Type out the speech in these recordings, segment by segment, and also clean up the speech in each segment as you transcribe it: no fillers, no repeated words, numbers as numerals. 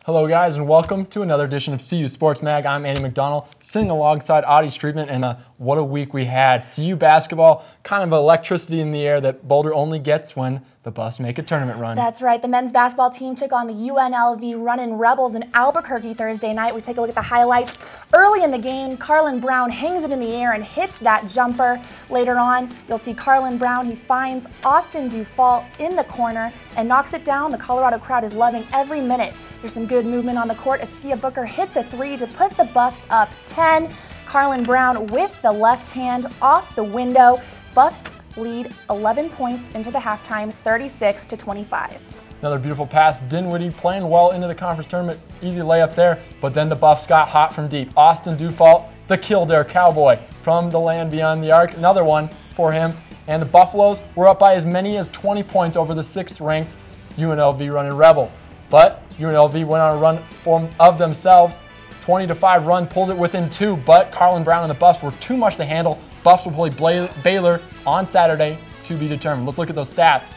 Hello guys and welcome to another edition of CU Sports Mag. I'm Andy McDonald sitting alongside Audie Streetman, and what a week we had. CU basketball, kind of electricity in the air that Boulder only gets when the Buffs make a tournament run. That's right. The men's basketball team took on the UNLV Runnin' Rebels in Albuquerque Thursday night. We take a look at the highlights. Early in the game, Carlin Brown hangs it in the air and hits that jumper. Later on, you'll see Carlin Brown. He finds Austin Dufault in the corner and knocks it down. The Colorado crowd is loving every minute. There's some good movement on the court. Askia Booker hits a three to put the Buffs up 10. Carlin Brown with the left hand off the window. Buffs lead 11 points into the halftime, 36-25. Another beautiful pass. Dinwiddie playing well into the conference tournament. Easy layup there, but then the Buffs got hot from deep. Austin Dufault, the Kildare Cowboy from the land beyond the arc. Another one for him. And the Buffaloes were up by as many as 20 points over the 6th-ranked UNLV Runnin' Rebels. But UNLV went on a run of themselves. 20-5 run, pulled it within 2, but Carlin Brown and the Buffs were too much to handle. Buffs will play Baylor on Saturday to be determined. Let's look at those stats.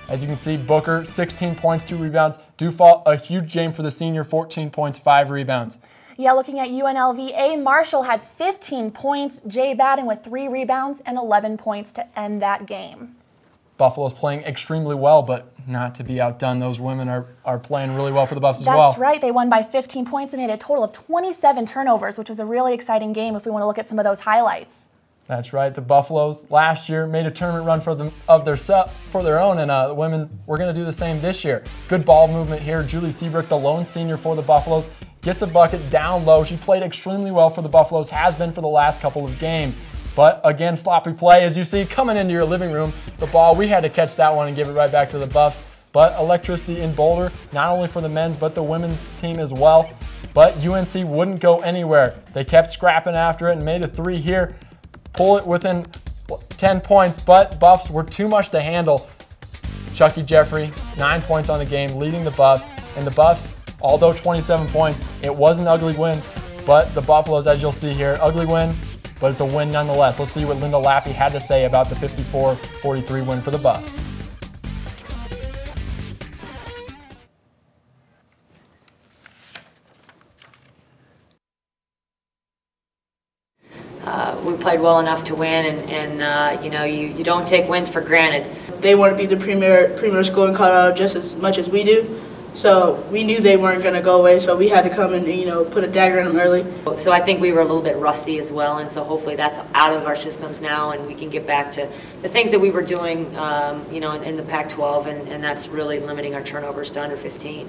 As you can see, Booker, 16 points, 2 rebounds. Dufault, a huge game for the senior, 14 points, 5 rebounds. Yeah, looking at UNLV, A. Marshall had 15 points, Jay Batten with 3 rebounds and 11 points to end that game. Buffalo's playing extremely well, but not to be outdone. Those women are playing really well for the Buffs as well. That's right. They won by 15 points and they had a total of 27 turnovers, which was a really exciting game if we want to look at some of those highlights. That's right. The Buffaloes last year made a tournament run for their own, and the women were going to do the same this year. Good ball movement here. Julie Seabrook, the lone senior for the Buffaloes, gets a bucket down low. She played extremely well for the Buffaloes, has been for the last couple of games. But again, sloppy play, as you see, coming into your living room. The ball, we had to catch that one and give it right back to the Buffs. But electricity in Boulder, not only for the men's, but the women's team as well. But UNC wouldn't go anywhere. They kept scrapping after it and made a 3 here. Pull it within 10 points, but Buffs were too much to handle. Chucky Jeffrey, 9 points on the game, leading the Buffs. And the Buffs, although 27 points, it was an ugly win. But the Buffaloes, as you'll see here, ugly win, but it's a win nonetheless. Let's see what Linda Lappy had to say about the 54-43 win for the Buffs. We played well enough to win, and you know, you don't take wins for granted. They want to be the premier school in Colorado just as much as we do. So we knew they weren't going to go away, so we had to come and, put a dagger in them early. So I think we were a little bit rusty as well, and so hopefully that's out of our systems now, and we can get back to the things that we were doing, in the Pac-12, and that's really limiting our turnovers to under 15.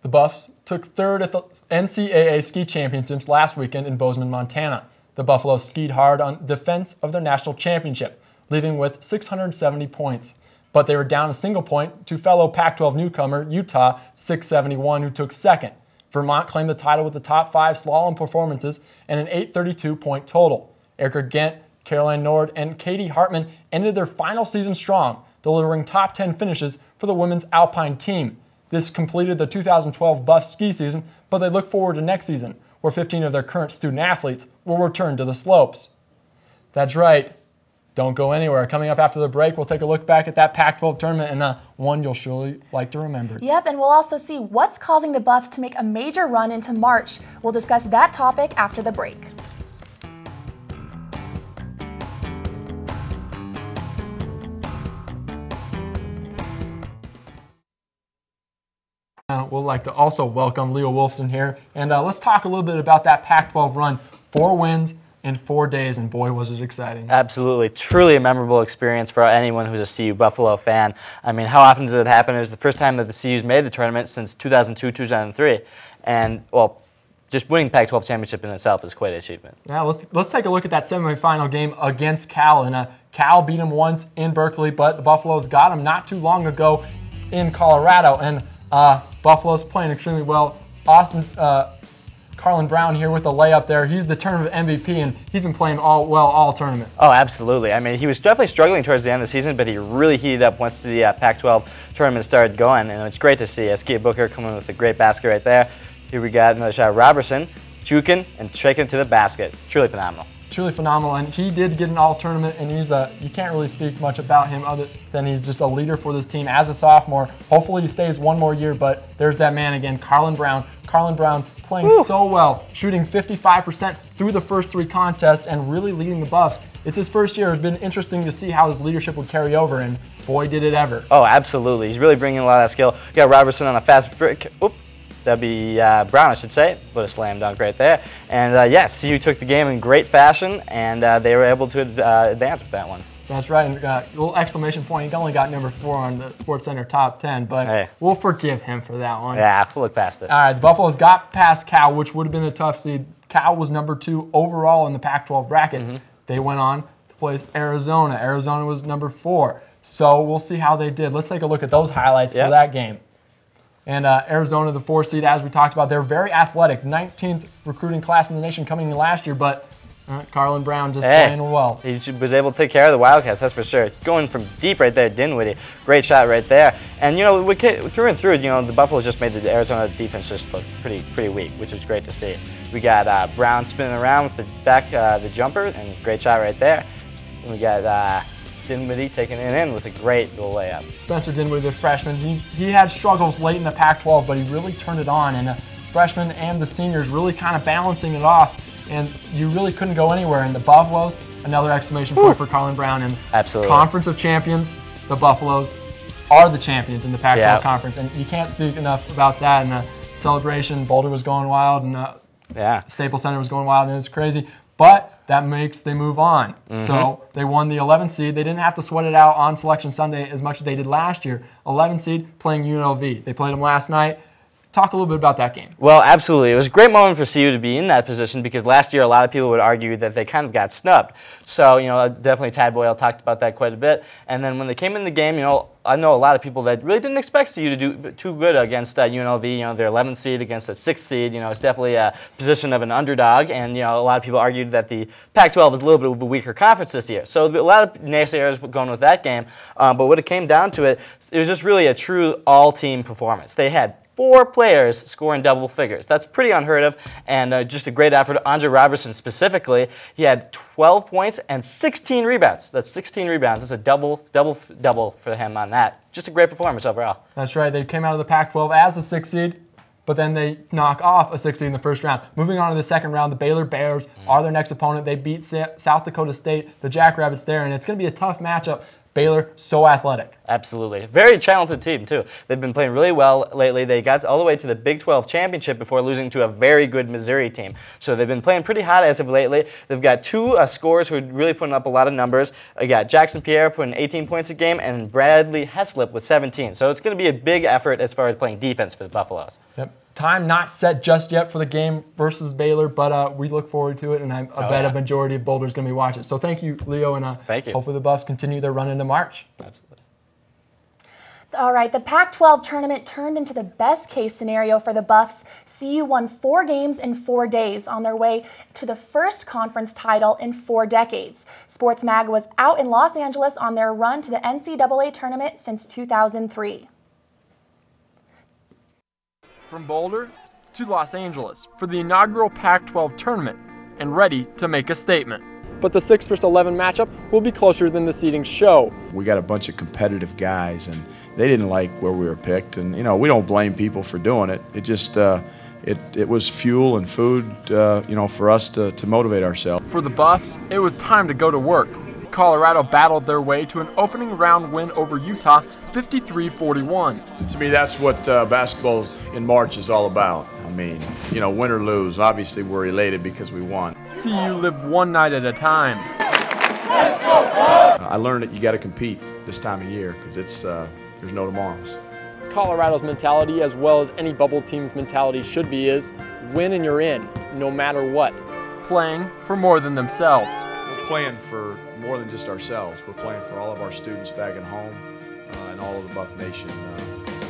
The Buffs took 3rd at the NCAA Ski Championships last weekend in Bozeman, Montana. The Buffaloes skied hard on defense of their national championship, leaving with 670 points. But they were down a single point to fellow Pac-12 newcomer Utah, 671, who took 2nd. Vermont claimed the title with the top 5 slalom performances and an 832-point total. Erica Gent, Caroline Nord, and Katie Hartman ended their final season strong, delivering top 10 finishes for the women's alpine team. This completed the 2012 Buff ski season, but they look forward to next season, where 15 of their current student athletes will return to the slopes. That's right. Don't go anywhere. Coming up after the break, we'll take a look back at that Pac-12 tournament and one you'll surely like to remember. Yep, and we'll also see what's causing the Buffs to make a major run into March. We'll discuss that topic after the break. We'd like to also welcome Leo Wolfson here, and let's talk a little bit about that Pac-12 run. 4 wins in 4 days, and boy, was it exciting. Absolutely. Truly a memorable experience for anyone who's a CU Buffalo fan. I mean, how often does it happen? It was the first time that the CU's made the tournament since 2002-2003, and, well, just winning Pac-12 championship in itself is quite an achievement. Yeah, let's take a look at that semifinal game against Cal, and Cal beat them once in Berkeley, but the Buffaloes got them not too long ago in Colorado, and Buffalo's playing extremely well. Carlin Brown here with a layup there. He's the tournament MVP, and he's been playing all tournament. Oh, absolutely. I mean, he was definitely struggling towards the end of the season, but he really heated up once the Pac-12 tournament started going, and it's great to see. Askia Booker coming with a great basket right there. Here we got another shot. Robertson juking and shaking to the basket. Truly phenomenal. truly phenomenal, and he did get an all-tournament, and you can't really speak much about him other than he's just a leader for this team as a sophomore. Hopefully he stays one more year, but there's that man again, Carlin Brown. Carlin Brown playing so well, shooting 55% through the first 3 contests and really leading the Buffs. It's his first year. It's been interesting to see how his leadership would carry over, and boy, did it ever. Oh, absolutely. He's really bringing a lot of that skill. You got Robertson on a fast break. Oop. That'd be Brown, I should say. But a slam dunk right there. And yes, CU took the game in great fashion, and they were able to advance with that one. That's right. And a little exclamation point. He only got number 4 on the SportsCenter top 10, but hey, we'll forgive him for that one. Yeah, we'll look past it. All right, the Buffaloes got past Cal, which would have been a tough seed. Cal was number 2 overall in the Pac-12 bracket. They went on to play Arizona. Arizona was number 4. So we'll see how they did. Let's take a look at those highlights for that game. And Arizona, the 4 seed, as we talked about, they're very athletic. 19th recruiting class in the nation coming in last year, but Carlin Brown just playing well. He was able to take care of the Wildcats, that's for sure. Going from deep right there, Dinwiddie, great shot right there. And through and through, the Buffaloes just made the Arizona defense just look pretty weak, which was great to see. We got Brown spinning around with the jumper, and great shot right there. And we got Dinwiddie taking it in with a great little layup. Spencer Dinwiddie, the freshman, he had struggles late in the Pac-12, but he really turned it on. And the freshmen and the seniors really kind of balancing it off. And you really couldn't go anywhere. And the Buffaloes, another exclamation point for Carlin Brown. And absolutely. Conference of Champions, the Buffaloes are the champions in the Pac-12 conference. And you can't speak enough about that. And the celebration, Boulder was going wild, and Staples Center was going wild, and it was crazy. But that makes they move on. So they won the 11th seed. They didn't have to sweat it out on Selection Sunday as much as they did last year. 11th seed playing UNLV. They played them last night. Talk a little bit about that game. Well, absolutely. It was a great moment for CU to be in that position because last year a lot of people would argue that they kind of got snubbed. So, definitely Tad Boyle talked about that quite a bit. And then when they came in the game, I know a lot of people that really didn't expect CU to do too good against UNLV. Their 11th seed against a 6th seed. It's definitely a position of an underdog. And, a lot of people argued that the Pac-12 was a little bit of a weaker conference this year. So a lot of naysayers were going with that game. But when it came down to it, it was just really a true all-team performance. They had 4 players scoring double figures. That's pretty unheard of, and just a great effort. Andre Robertson specifically, he had 12 points and 16 rebounds. That's 16 rebounds. That's a double for him on that. Just a great performance overall. That's right. They came out of the Pac-12 as a 6th seed, but then they knock off a 6th seed in the first round. Moving on to the second round, the Baylor Bears are their next opponent. They beat South Dakota State, the Jackrabbits there, and it's going to be a tough matchup. Baylor, so athletic. Absolutely. Very talented team, too. They've been playing really well lately. They got all the way to the Big 12 championship before losing to a very good Missouri team. So they've been playing pretty hot as of lately. They've got 2 scorers who are really putting up a lot of numbers. They got Jackson Pierre putting 18 points a game and Bradley Heslip with 17. So it's going to be a big effort as far as playing defense for the Buffaloes. Yep. Time not set just yet for the game versus Baylor, but we look forward to it, and I bet a majority of Boulder's going to be watching. So thank you, Leo, and thank you. Hopefully the Buffs continue their run into March. Absolutely. All right, the Pac-12 tournament turned into the best-case scenario for the Buffs. CU won 4 games in 4 days on their way to the first conference title in 4 decades. Sports Mag was out in Los Angeles on their run to the NCAA tournament since 2003. From Boulder to Los Angeles for the inaugural Pac-12 tournament and ready to make a statement. But the 6 versus 11 matchup will be closer than the seedings show. We got a bunch of competitive guys, and they didn't like where we were picked. And, we don't blame people for doing it. It just, it was fuel and food, for us to motivate ourselves. For the Buffs, it was time to go to work. Colorado battled their way to an opening round win over Utah, 53-41. To me, that's what basketball in March is all about. I mean, win or lose. Obviously, we're elated because we won. CU lived one night at a time. I learned that you got to compete this time of year because there's no tomorrows. Colorado's mentality, as well as any bubble team's mentality should be, is win and you're in, no matter what. Playing for more than themselves. We're playing for more than just ourselves. We're playing for all of our students back at home and all of the Buff Nation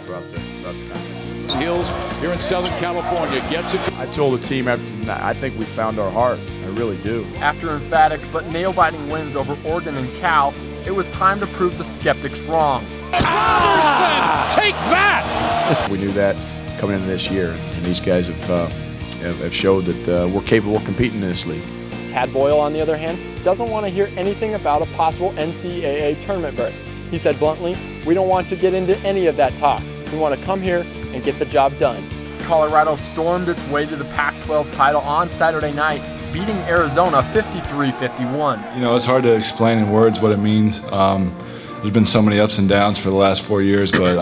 throughout the country. Hills here in Southern California gets it. I told the team, I think we found our heart. I really do. After emphatic but nail-biting wins over Oregon and Cal, it was time to prove the skeptics wrong. Robertson, take that! We knew that coming into this year, and these guys have showed that we're capable of competing in this league. Tad Boyle, on the other hand, doesn't want to hear anything about a possible NCAA tournament berth. He said bluntly, "We don't want to get into any of that talk. We want to come here and get the job done." Colorado stormed its way to the Pac-12 title on Saturday night, beating Arizona 53-51. You know, it's hard to explain in words what it means. There's been so many ups and downs for the last 4 years, but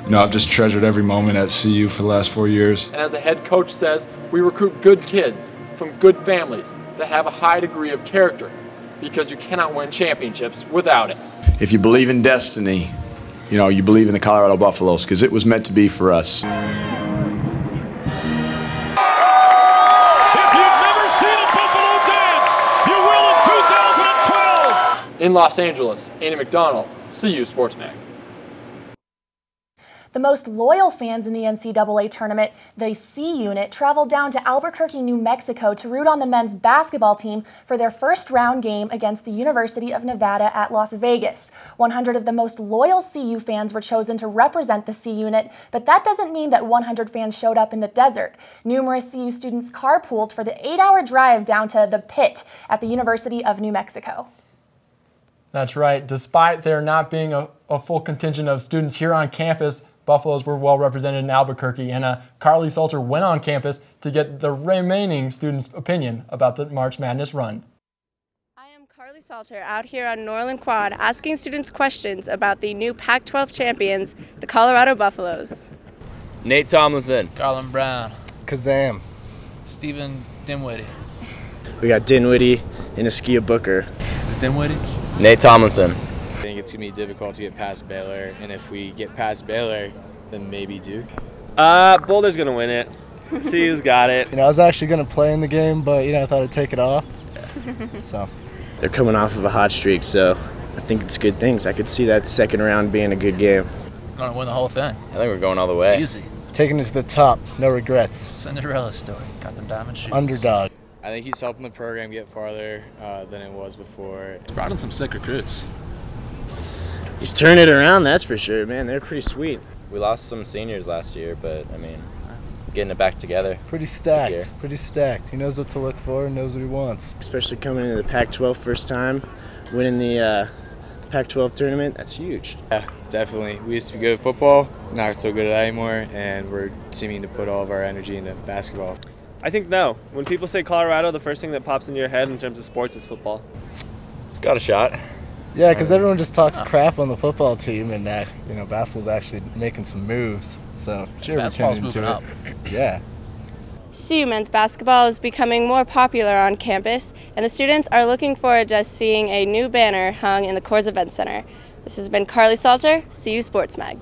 you know, I've just treasured every moment at CU for the last 4 years. And as the head coach says, we recruit good kids from good families that have a high degree of character, because you cannot win championships without it. If you believe in destiny, you know, you believe in the Colorado Buffaloes, because it was meant to be for us. If you've never seen a Buffalo dance, you will in 2012. In Los Angeles, Andy McDonald, CU Sports Mag. The most loyal fans in the NCAA tournament, the C Unit, traveled down to Albuquerque, New Mexico to root on the men's basketball team for their first round game against the University of Nevada at Las Vegas. 100 of the most loyal CU fans were chosen to represent the C Unit, but that doesn't mean that 100 fans showed up in the desert. Numerous CU students carpooled for the 8-hour drive down to the Pit at the University of New Mexico. That's right. Despite there not being a full contingent of students here on campus, Buffaloes were well represented in Albuquerque, and Carly Salter went on campus to get the remaining students' opinion about the March Madness run. I am Carly Salter out here on Norland Quad asking students questions about the new Pac-12 champions, the Colorado Buffaloes. Nate Tomlinson. Garland Brown. Kazam. Stephen Dinwiddie. We got Dinwiddie and Askia Booker. This is Dinwiddie. Nate Tomlinson. I think it's going to be difficult to get past Baylor, and if we get past Baylor, then maybe Duke. Boulder's going to win it. See who's got it. You know, I was actually going to play in the game, but, you know, I thought I'd take it off. So they're coming off of a hot streak, so I think it's good things. I could see that second round being a good game. Going to win the whole thing. I think we're going all the way. Easy. Taking it to the top, no regrets. Cinderella story. Got them diamond shoes. Underdog. I think he's helping the program get farther than it was before. He's brought in some sick recruits. He's turned it around, that's for sure, man. They're pretty sweet. We lost some seniors last year, but, I mean, getting it back together. Pretty stacked. Pretty stacked. He knows what to look for and knows what he wants. Especially coming into the Pac-12 first time, winning the Pac-12 tournament, that's huge. Yeah, definitely. We used to be good at football, not so good at it anymore, and we're seeming to put all of our energy into basketball. I think no. When people say Colorado, the first thing that pops into your head in terms of sports is football. It's got a shot. Yeah, because everyone just talks crap on the football team, and you know, basketball's actually making some moves. So sure, basketball's moving up. Yeah. CU men's basketball is becoming more popular on campus, and the students are looking forward to seeing a new banner hung in the Coors Event Center. This has been Carly Salter, CU Sports Mag.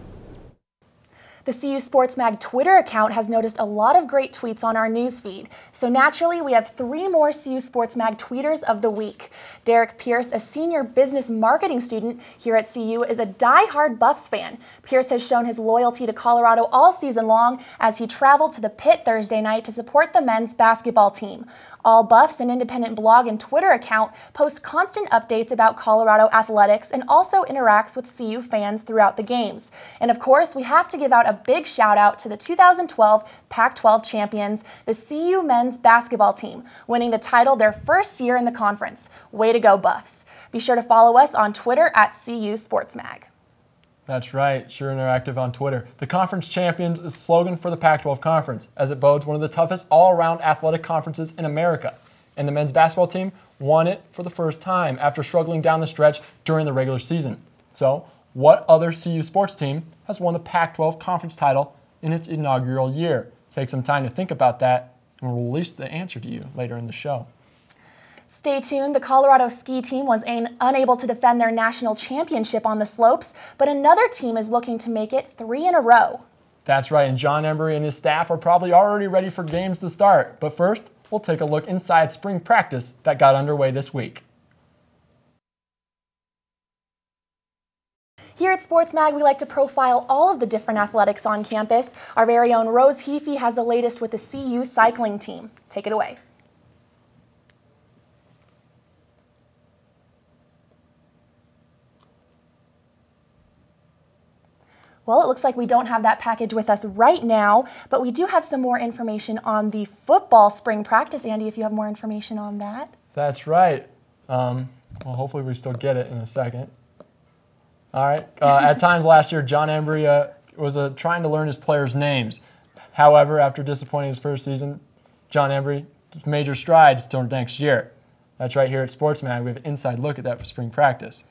The CU Sports Mag Twitter account has noticed a lot of great tweets on our newsfeed. So naturally, we have 3 more CU Sports Mag tweeters of the week. Derek Pierce, a senior business marketing student here at CU, is a die-hard Buffs fan. Pierce has shown his loyalty to Colorado all season long as he traveled to the Pit Thursday night to support the men's basketball team. All Buffs, an independent blog and Twitter account, post constant updates about Colorado athletics and also interacts with CU fans throughout the games. And of course, we have to give out a big shout out to the 2012 Pac-12 champions, the CU men's basketball team, winning the title their first year in the conference. Way to go, Buffs. Be sure to follow us on Twitter at CU SportsMag. That's right, sure interactive on Twitter. The conference champions is a slogan for the Pac-12 conference, as it bodes one of the toughest all-around athletic conferences in America. And the men's basketball team won it for the first time after struggling down the stretch during the regular season. So, what other CU sports team has won the Pac-12 conference title in its inaugural year? Take some time to think about that, and we'll release the answer to you later in the show. Stay tuned. The Colorado ski team was unable to defend their national championship on the slopes, but another team is looking to make it 3 in a row. That's right, and John Embry and his staff are probably already ready for games to start. But first, we'll take a look inside spring practice that got underway this week. Here at Sports Mag, we like to profile all of the different athletics on campus. Our very own Rose Heafy has the latest with the CU cycling team. Take it away. Well, it looks like we don't have that package with us right now, but we do have some more information on the football spring practice. Andy, if you have more information on that. That's right. Well, hopefully we still get it in a second. All right. At times last year, John Embry was trying to learn his players' names. However, after disappointing his first season, John Embry major strides till next year. That's right here at SportsMag. We have an inside look at that for spring practice.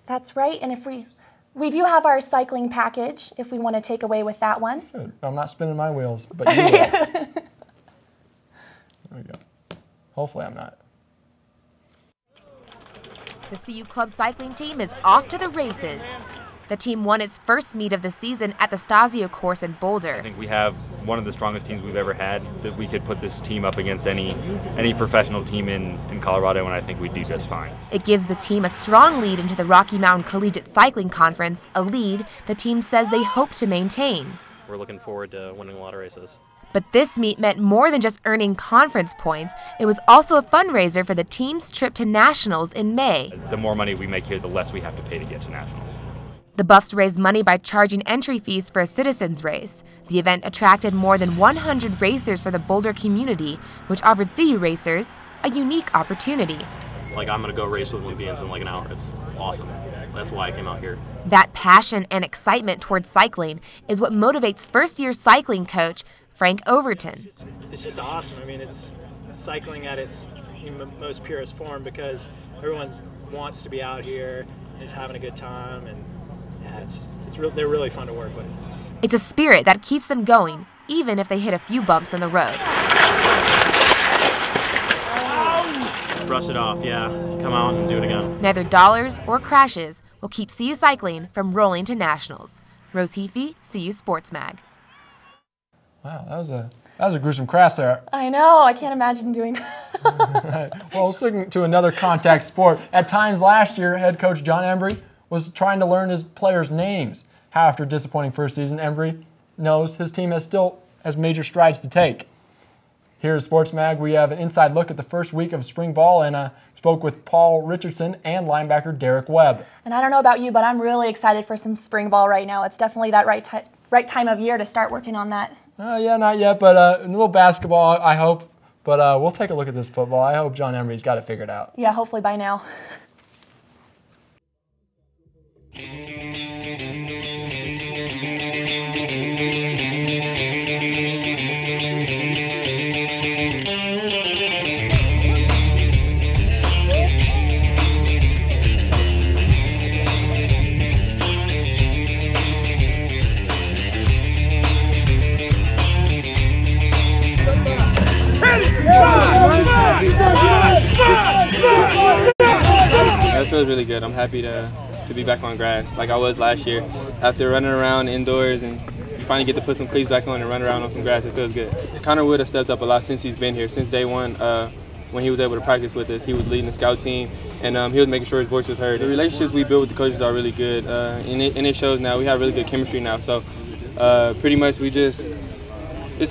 That's right. And if we do have our cycling package if we want to take away with that one. Good. I'm not spinning my wheels, but you will. There we go. Hopefully I'm not. The CU Club cycling team is off to the races. The team won its first meet of the season at the Stasio course in Boulder. I think we have one of the strongest teams we've ever had, that we could put this team up against any professional team in Colorado, and I think we'd do just fine. It gives the team a strong lead into the Rocky Mountain Collegiate Cycling Conference, a lead the team says they hope to maintain. We're looking forward to winning a lot of races. But this meet meant more than just earning conference points. It was also a fundraiser for the team's trip to Nationals in May. The more money we make here, the less we have to pay to get to Nationals. The Buffs raised money by charging entry fees for a citizens race. The event attracted more than 100 racers for the Boulder community, which offered CU racers a unique opportunity. Like, I'm going to go race with Olympians in like an hour. It's awesome. That's why I came out here. That passion and excitement towards cycling is what motivates first-year cycling coach Frank Overton. It's just awesome. I mean, it's cycling at its most purest form because everyone wants to be out here and is having a good time, and yeah, they're really fun to work with. It's a spirit that keeps them going, even if they hit a few bumps in the road. Brush it off, yeah. Come out and do it again. Neither dollars or crashes will keep CU Cycling from rolling to Nationals. Rose Heafy, CU SportsMag. Wow, that was a gruesome crash there. I know. I can't imagine doing that. Well, sticking to another contact sport. At times last year, head coach John Embry was trying to learn his players' names. After a disappointing first season, Embry knows his team still has major strides to take. Here at SportsMag, we have an inside look at the first week of spring ball and spoke with Paul Richardson and linebacker Derek Webb. And I don't know about you, but I'm really excited for some spring ball right now. It's definitely that right time of year to start working on that. Yeah, not yet, but a little basketball, I hope. But we'll take a look at this football. I hope John Embry's got it figured out. Yeah, hopefully by now. That feels really good. I'm happy to be back on grass like I was last year. After running around indoors and you finally get to put some cleats back on and run around on some grass, it feels good. Connor Wood has stepped up a lot since he's been here. Since day one, when he was able to practice with us, he was leading the scout team and he was making sure his voice was heard. The relationships we build with the coaches are really good, and it shows now. We have really good chemistry now. So pretty much we just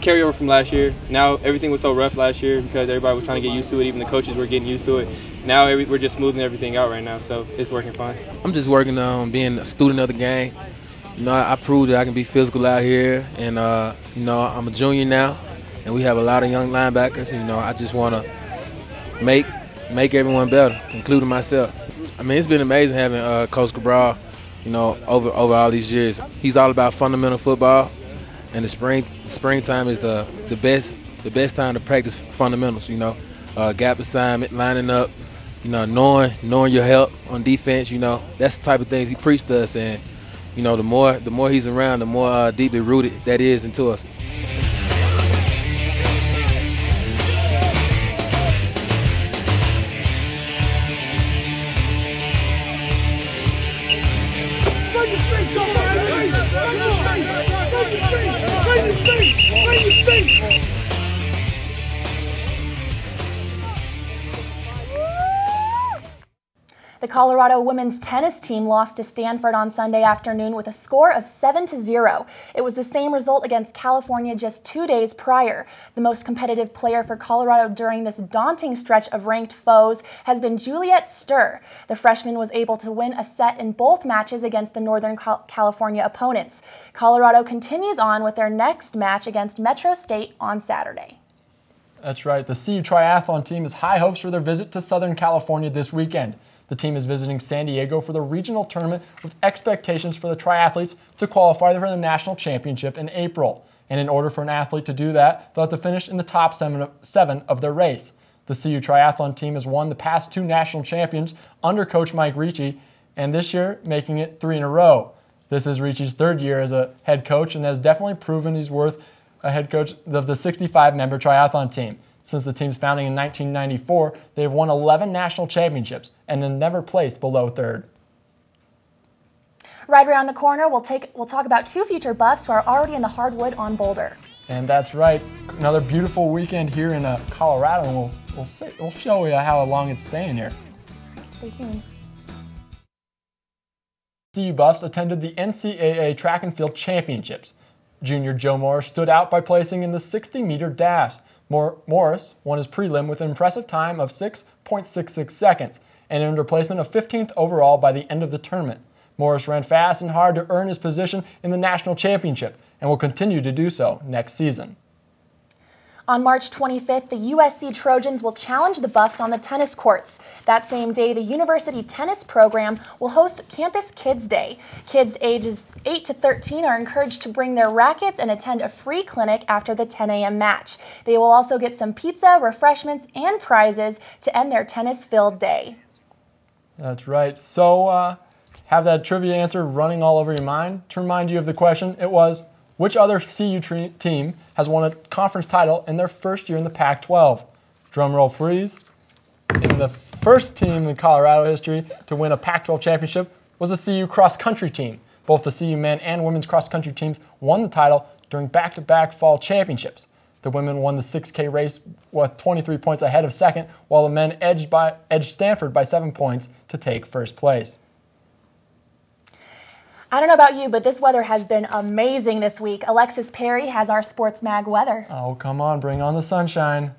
carry over from last year. Now everything was so rough last year because everybody was trying to get used to it. Even the coaches were getting used to it. Now we're just smoothing everything out right now, so it's working fine. I'm just working on being a student of the game. You know, I proved that I can be physical out here, and you know, I'm a junior now, and we have a lot of young linebackers. You know, I just want to make everyone better, including myself. I mean, it's been amazing having Coach Cabral, you know, over all these years. He's all about fundamental football, and the springtime is the best time to practice fundamentals. You know, gap assignment, lining up. You know, knowing your help on defense, you know, that's the type of things he preached to us, and you know, the more he's around, the more deeply rooted that is into us. The Colorado women's tennis team lost to Stanford on Sunday afternoon with a score of 7-0. It was the same result against California just 2 days prior. The most competitive player for Colorado during this daunting stretch of ranked foes has been Juliet Sturr. The freshman was able to win a set in both matches against the Northern California opponents. Colorado continues on with their next match against Metro State on Saturday. That's right. The CU Triathlon team has high hopes for their visit to Southern California this weekend. The team is visiting San Diego for the regional tournament with expectations for the triathletes to qualify for the national championship in April. And in order for an athlete to do that, they'll have to finish in the top seven of their race. The CU Triathlon team has won the past 2 national champions under Coach Mike Ricci, and this year making it 3 in a row. This is Ricci's 3rd year as a head coach and has definitely proven he's worth a head coach of the 65-member triathlon team. Since the team's founding in 1994, they have won 11 national championships and have never placed below 3rd. Right around the corner, we'll talk about 2 future buffs who are already in the hardwood on Boulder. And that's right, another beautiful weekend here in Colorado, and we'll show you how long it's staying here. Stay tuned. CU Buffs attended the NCAA Track and Field Championships. Junior Joe Morris stood out by placing in the 60-meter dash. Morris won his prelim with an impressive time of 6.66 seconds and earned a placement of 15th overall by the end of the tournament. Morris ran fast and hard to earn his position in the national championship and will continue to do so next season. On March 25th, the USC Trojans will challenge the Buffs on the tennis courts. That same day, the University Tennis Program will host Campus Kids Day. Kids ages 8 to 13 are encouraged to bring their rackets and attend a free clinic after the 10 a.m. match. They will also get some pizza, refreshments, and prizes to end their tennis-filled day. That's right. So have that trivia answer running all over your mind. To remind you of the question, it was, which other CU team has won a conference title in their first year in the Pac-12? Drum roll, please. In the first team in Colorado history to win a Pac-12 championship was the CU cross-country team. Both the CU men and women's cross-country teams won the title during back-to-back fall championships. The women won the 6K race with 23 points ahead of second, while the men edged Stanford by 7 points to take first place. I don't know about you, but this weather has been amazing this week. Alexis Perry has our Sports Mag weather. Oh, come on, bring on the sunshine.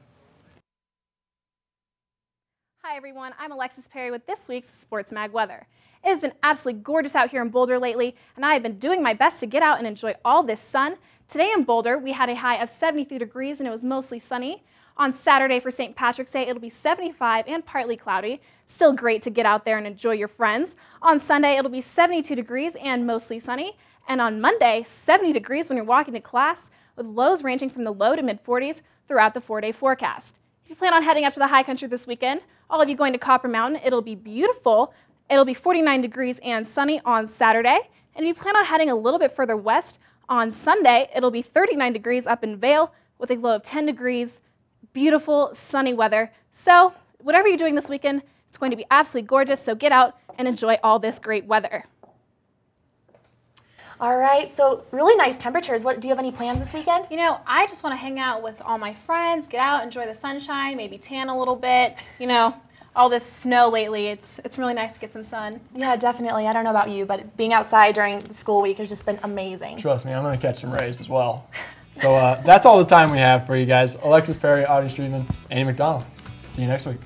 Hi everyone, I'm Alexis Perry with this week's Sports Mag weather. It has been absolutely gorgeous out here in Boulder lately, and I have been doing my best to get out and enjoy all this sun. Today in Boulder, we had a high of 73 degrees and it was mostly sunny. On Saturday for St. Patrick's Day, it'll be 75 and partly cloudy. Still great to get out there and enjoy your friends. On Sunday, it'll be 72 degrees and mostly sunny. And on Monday, 70 degrees when you're walking to class, with lows ranging from the low to mid-40s throughout the 4-day forecast. If you plan on heading up to the high country this weekend, all of you going to Copper Mountain, it'll be beautiful. It'll be 49 degrees and sunny on Saturday. And if you plan on heading a little bit further west, on Sunday, it'll be 39 degrees up in Vail with a low of 10 degrees. Beautiful sunny weather. So whatever you're doing this weekend, it's going to be absolutely gorgeous. So get out and enjoy all this great weather. All right, so really nice temperatures. Do you have any plans this weekend? You know, I just want to hang out with all my friends, get out, enjoy the sunshine, maybe tan a little bit. You know, all this snow lately, it's really nice to get some sun. Yeah, definitely. I don't know about you, but being outside during the school week has just been amazing. Trust me, I'm going to catch some rays as well. So that's all the time we have for you guys. Alexis Perry, Audie Streetman, Annie McDonald. See you next week.